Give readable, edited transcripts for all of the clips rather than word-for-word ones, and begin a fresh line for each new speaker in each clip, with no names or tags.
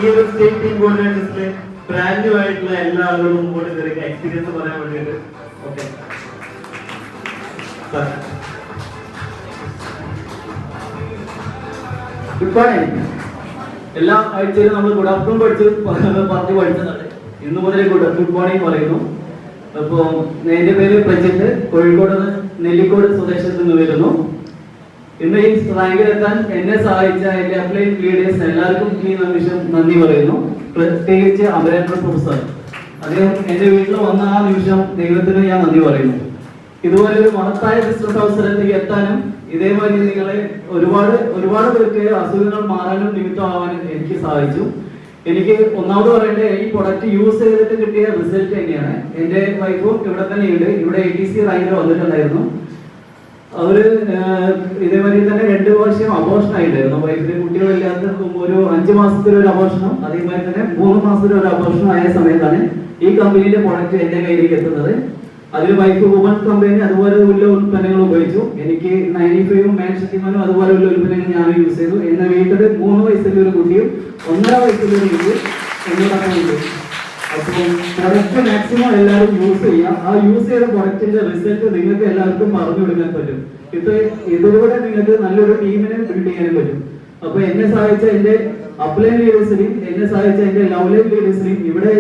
ഈ ഒരു state team കോർഡിനേറ്റേഴ്സിലെ brand new ആയിട്ടുള്ള എല്ലാ ആളുകളും മുമ്പോട്ട് കയറി എക്സ്പീരിയൻസ് പറയാൻ വേണ്ടിയിട്ട്. Okay
good morning. എല്ലാ ആഴ്ചയിലും നമ്മൾ ഗുഡ് ആഫ്റ്റർനൂൺ പറഞ്ഞു പഠിച്ചതാണ്. ഇന്ന് മുതൽ ഗുഡ് മോർണിംഗ് പറയുന്നു. അപ്പോൾ എന്റെ പേര് പ്രജിത്ത്, കോഴിക്കോട് നെല്ലിക്കോട് സ്വദേശത്ത് നിന്ന് വരുന്നു. ഇന്ന് ഈ റാങ്കിലെത്താൻ എന്നെ സഹായിച്ച എന്റെ അപ്ലൈ ലീഡേഴ്സ് എല്ലാവർക്കും ഈ നിമിഷം നന്ദി പറയുന്നു. പ്രത്യേകിച്ച് അമരേന്ദ്ര പ്രൊഫസർ, അദ്ദേഹം എന്റെ വീട്ടിൽ വന്ന ആ നിമിഷം ദൈവത്തിന് ഞാൻ നന്ദി പറയുന്നു. ഇതുപോലെ ഒരു മഹത്തായ ബിസിനസ് അവസരത്തിലേക്ക് എത്താനും ഇതേപോലെ നിങ്ങളെ ഒരുപാട് പേർക്ക് അസുഖങ്ങൾ മാറാനും നിമിത്തമാവാനും എനിക്ക് സഹായിച്ചു. എനിക്ക് ഒന്നാമത് പറയേണ്ടത് ഈ പ്രൊഡക്റ്റ് യൂസ് ചെയ്തിട്ട് കിട്ടിയ റിസൾട്ട് തന്നെയാണ്. എൻ്റെ വൈഫും ഇവിടെ തന്നെയുണ്ട്. ഇവിടെ ATC റാങ്കിൽ വന്നിട്ടുണ്ടായിരുന്നു. അവര് ഇതേമാതിരി തന്നെ 2 വർഷം അബോർഷൻ ആയിട്ടായിരുന്നു. വൈഫിന്റെ കുട്ടികളില്ലാത്ത ഒരു 5 മാസത്തിലൊരു അബോർഷനും അതേമാതിരി തന്നെ 3 മാസത്തിലൊരു അബോർഷനും ആയ സമയത്താണ് ഈ കമ്പനിയുടെ പ്രൊഡക്റ്റ് എന്റെ കയ്യിലേക്ക് എത്തുന്നത്. അതിൽ വൈഫ് വുമൺ കമ്പനി അതുപോലെ ഉള്ള ഉൽപ്പന്നങ്ങൾ ഉപയോഗിച്ചു. എനിക്ക് 95 മാൻ ശക്തിമാനും അതുപോലെ ഉള്ള ഉൽപ്പന്നങ്ങൾ ഞാൻ യൂസ് ചെയ്തു. എന്റെ വീട്ടിൽ 3 വയസ്സുള്ള ഒരു കുട്ടിയും 1.5 വയസ്സുള്ള ഒരു കുട്ടിയും എന്നോടൊപ്പം. അപ്പോൾ പ്രൊഡക്റ്റ് മാക്സിമം എല്ലാവരും യൂസ് ചെയ്യുക. ആ യൂസ് ചെയ്ത പ്രൊഡക്റ്റിന്റെ റിസൾട്ട് നിങ്ങൾക്ക് എല്ലാവർക്കും പറഞ്ഞു കൊടുക്കാൻ പറ്റും. ഇതിലൂടെ നിങ്ങൾക്ക് നല്ലൊരു ടീമിനെ ബിൽഡ് ചെയ്യാനും പറ്റും. അപ്പൊ എന്നെ സഹായിച്ച എന്റെ അപ്ലൈൻ ലീഡേഴ്സിനെയും എന്നെ സഹായിച്ച എന്റെ ലവ് ലൈഫ് ലീഡേഴ്സിനെയും ഇവിടെ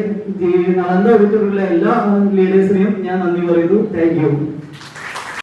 നടന്ന എടുത്തിട്ടുള്ള എല്ലാ ലീഡേഴ്സിനെയും ഞാൻ നന്ദി പറയുന്നു. Thank you.